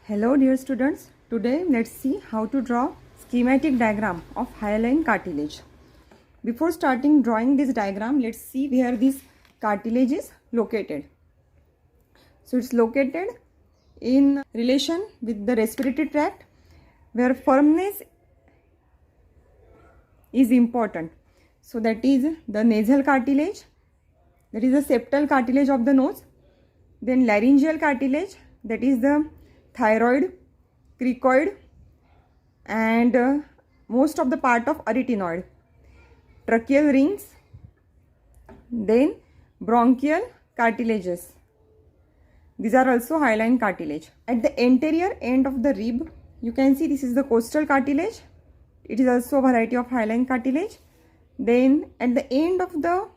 Hello dear students, today let's see how to draw schematic diagram of hyaline cartilage. Before starting drawing this diagram, let's see where this cartilage is located. So it's located in relation with the respiratory tract where firmness is important. So that is the nasal cartilage, that is the septal cartilage of the nose, then laryngeal cartilage, that is the thyroid, cricoid and most of the part of arytenoid, tracheal rings, then bronchial cartilages. These are also hyaline cartilage. At the anterior end of the rib, you can see this is the costal cartilage. It is also a variety of hyaline cartilage. Then at the end of the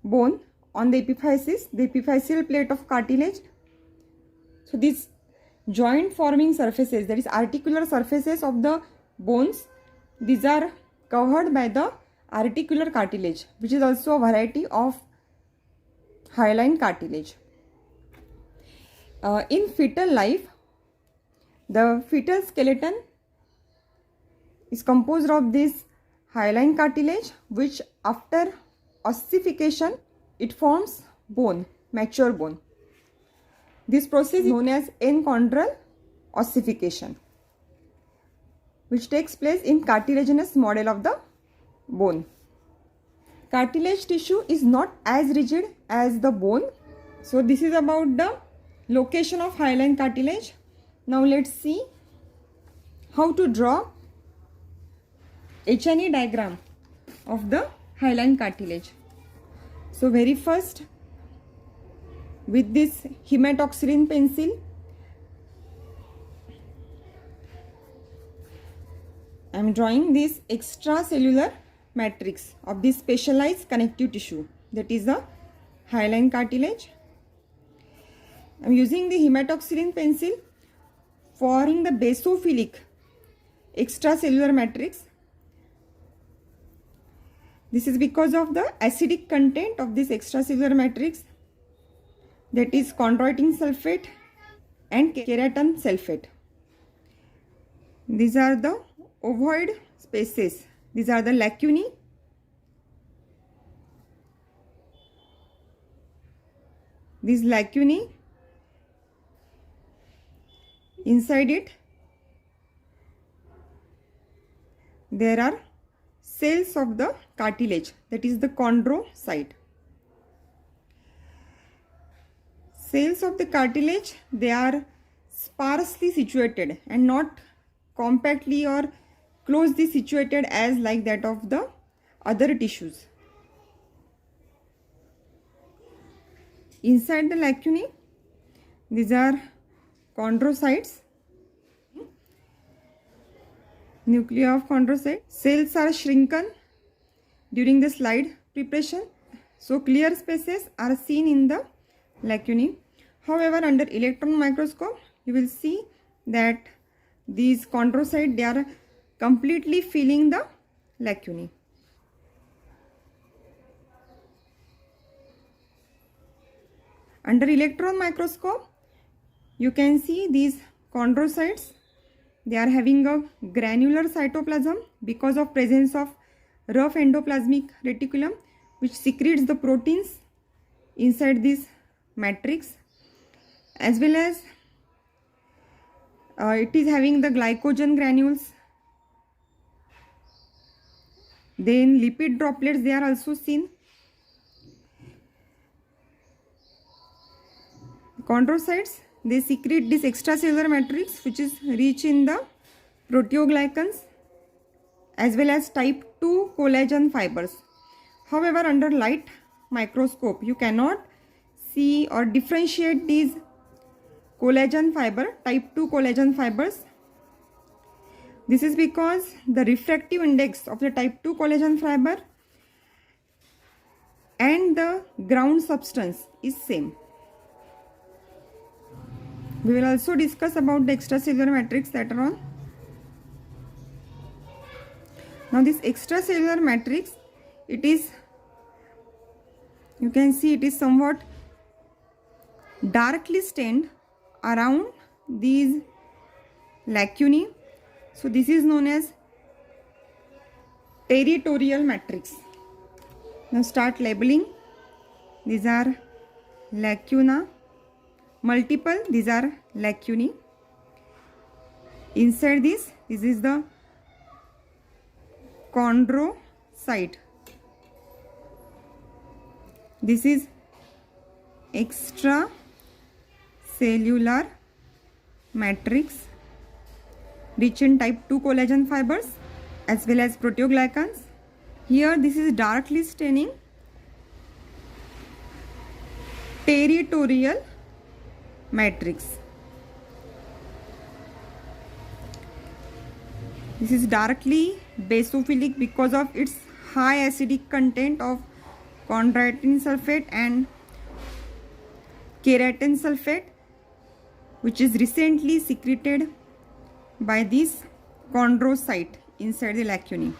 bone on the epiphysis, the epiphyseal plate of cartilage. So these joint forming surfaces, that is articular surfaces of the bones, these are covered by the articular cartilage, which is also a variety of hyaline cartilage. In fetal life, the fetal skeleton is composed of this hyaline cartilage, which after ossification it forms bone, mature bone. This process is known as enchondral ossification, which takes place in cartilaginous model of the bone. Cartilage tissue is not as rigid as the bone. So this is about the location of hyaline cartilage. Now let's see how to draw H&E diagram of the hyaline cartilage. So very first, with this hematoxylin pencil, I am drawing this extracellular matrix of this specialized connective tissue, that is the hyaline cartilage. I am using the hematoxylin pencil for the basophilic extracellular matrix. This is because of the acidic content of this extracellular matrix, that is chondroitin sulfate and keratin sulfate. These are the ovoid spaces. These are the lacunae. These lacunae, inside it there are cells of the cartilage, that is the chondrocyte. Cells of the cartilage, they are sparsely situated and not compactly or closely situated as like that of the other tissues. Inside the lacunae, these are chondrocytes, nuclei of chondrocyte. Cells are shrunken during the slide preparation, so clear spaces are seen in the lacunae. However, under electron microscope, you will see that these chondrocytes, they are completely filling the lacunae. Under electron microscope, you can see these chondrocytes, they are having a granular cytoplasm because of presence of rough endoplasmic reticulum, which secretes the proteins inside this matrix, as well as it is having the glycogen granules. Then lipid droplets, they are also seen. Chondrocytes, they secrete this extracellular matrix, which is rich in the proteoglycans as well as type 2 collagen fibers. However, under light microscope, you cannot see or differentiate these collagen fiber, type 2 collagen fibers. This is because the refractive index of the type 2 collagen fiber and the ground substance is same. We will also discuss about the extracellular matrix later on. Now this extracellular matrix, it is, you can see it is somewhat darkly stained around these lacunae. So this is known as territorial matrix. Now start labeling. These are lacuna. Multiple, these are lacunae. Inside this is the chondrocyte. This is extracellular matrix rich in type 2 collagen fibers as well as proteoglycans. Here this is darkly staining territorial matrix. This is darkly basophilic because of its high acidic content of chondroitin sulfate and keratin sulfate, which is recently secreted by this chondrocyte inside the lacunae.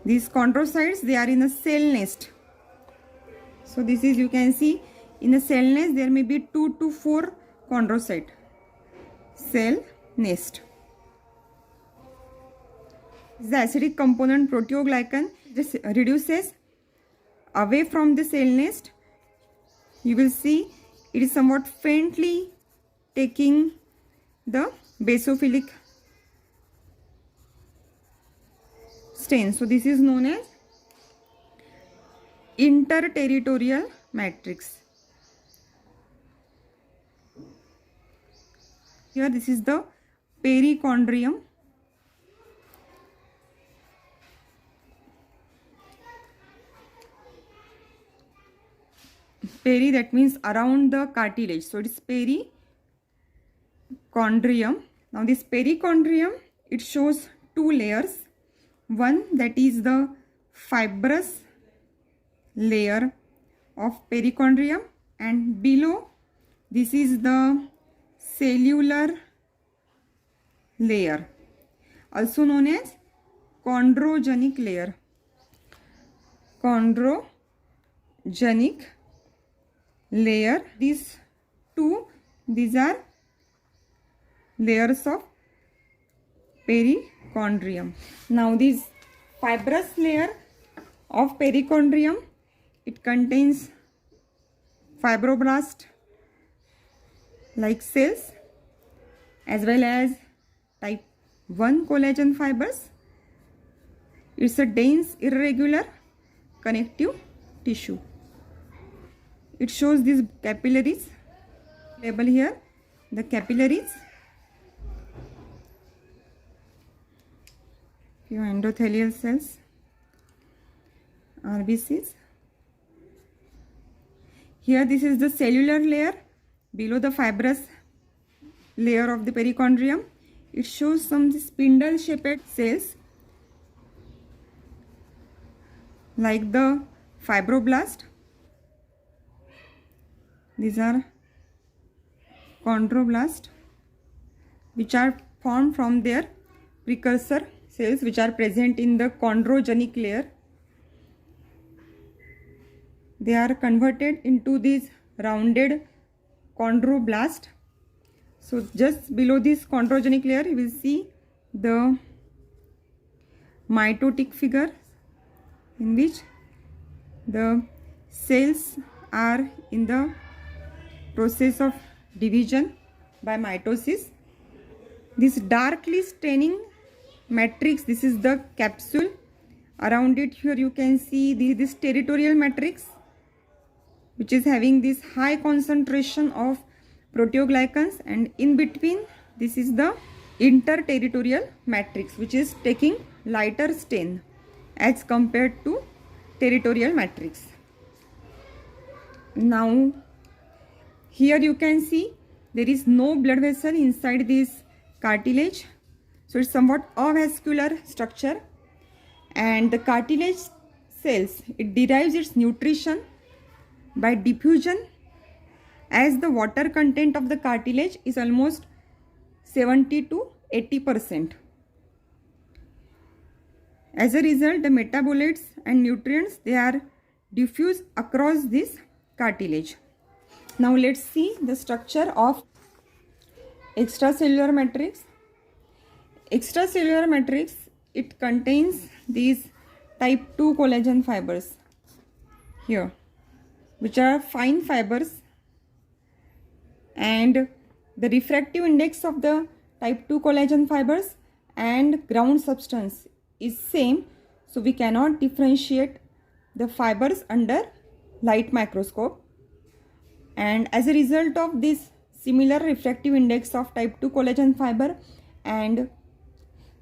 These chondrocytes, they are in a cell nest. So this is, you can see, in a cell nest there may be 2 to 4 chondrocyte. Cell nest. The acidic component proteoglycan just reduces away from the cell nest. You will see it is somewhat faintly taking the basophilic stain. So this is known as interterritorial matrix. Here this is the perichondrium. Peri, that means around the cartilage. So it is perichondrium. Now this perichondrium, it shows 2 layers. One, that is the fibrous layer of perichondrium, and below this is the cellular layer, also known as chondrogenic layer. Chondrogenic layer. These are layers of perichondrium. Now this fibrous layer of perichondrium, it contains fibroblast like cells as well as type 1 collagen fibers. It's a dense irregular connective tissue. It shows these capillaries. Label here the capillaries. Few endothelial cells, RBCs. Here this is the cellular layer below the fibrous layer of the perichondrium. It shows some spindle shaped cells like the fibroblast. These are chondroblast, which are formed from their precursor cells which are present in the chondrogenic layer. They are converted into these rounded chondroblast. So just below this chondrogenic layer you will see the mitotic figure in which the cells are in the process of division by mitosis. This darkly staining matrix, this is the capsule. Around it here you can see this territorial matrix, which is having this high concentration of proteoglycans, and in between this is the interterritorial matrix, which is taking lighter stain as compared to territorial matrix. Now here you can see there is no blood vessel inside this cartilage, so it's somewhat avascular structure, and the cartilage cells, it derives its nutrition by diffusion, as the water content of the cartilage is almost 70 to 80%. As a result, the metabolites and nutrients, they are diffused across this cartilage. Now let's see the structure of extracellular matrix. extracellular matrix, it contains these type 2 collagen fibers here, which are fine fibers, and the refractive index of the type 2 collagen fibers and ground substance is same, so we cannot differentiate the fibers under light microscope. And as a result of this similar refractive index of type 2 collagen fiber and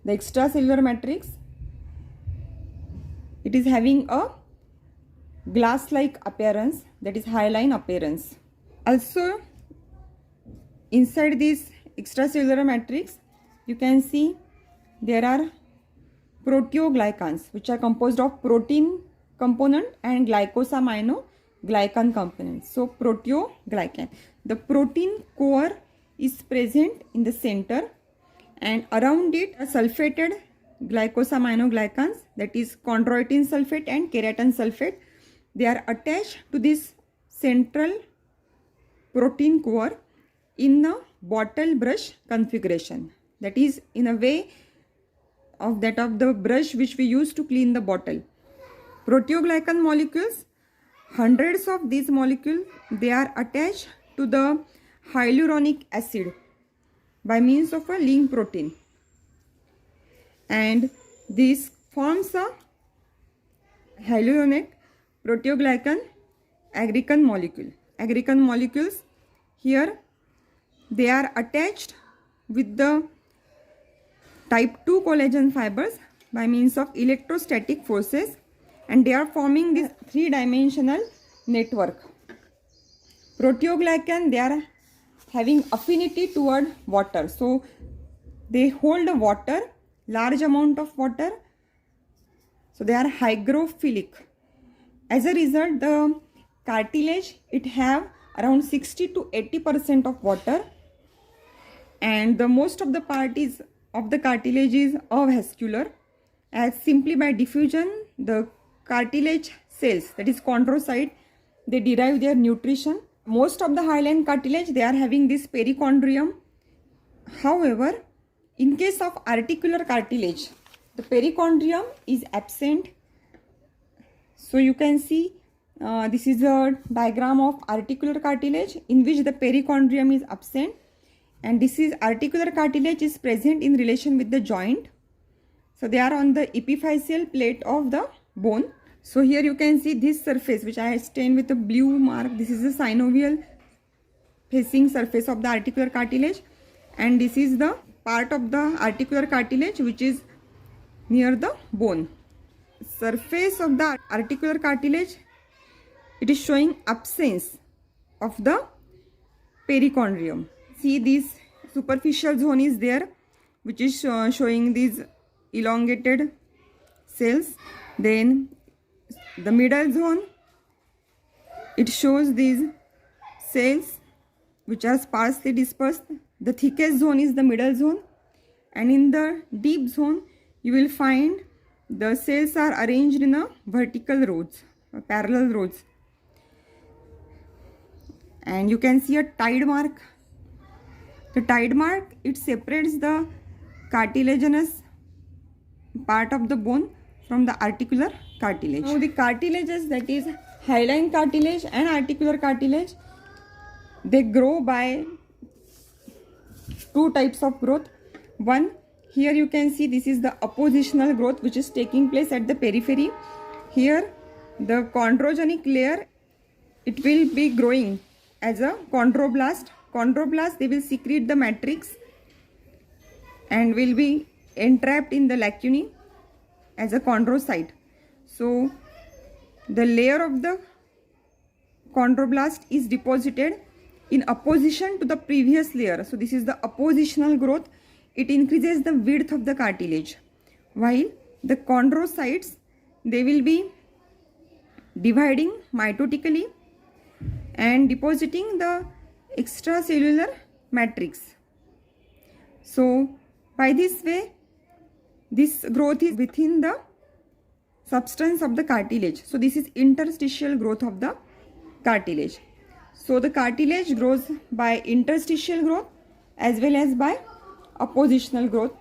the extracellular matrix, it is having a glass-like appearance, that is hyaline appearance. Also, inside this extracellular matrix, you can see there are proteoglycans, which are composed of protein component and glycosaminoglycan components. So proteoglycan, the protein core is present in the center, and around it are sulfated glycosaminoglycans, that is chondroitin sulfate and keratin sulfate. They are attached to this central protein core in a bottle brush configuration, that is in a way of that of the brush which we use to clean the bottle. Proteoglycan molecules, hundreds of these molecules, they are attached to the hyaluronic acid by means of a link protein, and this forms a hyaluronic proteoglycan aggrecan molecule. Aggrecan molecules here, they are attached with the type 2 collagen fibers by means of electrostatic forces, and they are forming this three-dimensional network. Proteoglycan, they are having affinity toward water, so they hold water, large amount of water, so they are hygrophilic. As a result, the cartilage, it have around 60 to 80% of water, and the most of the part is of the cartilage is avascular, as simply by diffusion the cartilage cells, that is chondrocyte, they derive their nutrition. Most of the hyaline cartilage, they are having this perichondrium. However, in case of articular cartilage, the perichondrium is absent. So you can see this is a diagram of articular cartilage in which the perichondrium is absent, and this is articular cartilage is present in relation with the joint. So they are on the epiphyseal plate of the bone. So here you can see this surface which I have stained with a blue mark. This is the synovial facing surface of the articular cartilage, and this is the part of the articular cartilage which is near the bone. Surface of the articular cartilage, it is showing absence of the perichondrium. See, this superficial zone is there, which is showing these elongated cells. Then the middle zone, it shows these cells which are sparsely dispersed. The thickest zone is the middle zone, and in the deep zone you will find the cells are arranged in a vertical rows, parallel rows, and you can see a tide mark. The tide mark, it separates the cartilaginous part of the bone from the articular cartilage. Now the cartilages, that is hyaline cartilage and articular cartilage, they grow by two types of growth. One, here you can see this is the oppositional growth which is taking place at the periphery. Here the chondrogenic layer, it will be growing as a chondroblast. Chondroblast, they will secrete the matrix and will be entrapped in the lacunae as a chondrocyte. So the layer of the chondroblast is deposited in opposition to the previous layer. So this is the oppositional growth. It increases the width of the cartilage, while the chondrocytes, they will be dividing mitotically and depositing the extracellular matrix. So by this way, this growth is within the substance of the cartilage. So this is interstitial growth of the cartilage. So the cartilage grows by interstitial growth as well as by oppositional growth.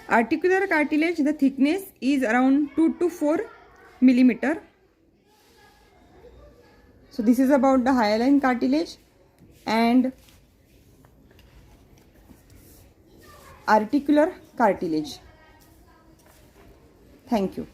Articular cartilage, the thickness is around 2 to 4 millimeter. So this is about the hyaline cartilage and articular cartilage. Thank you.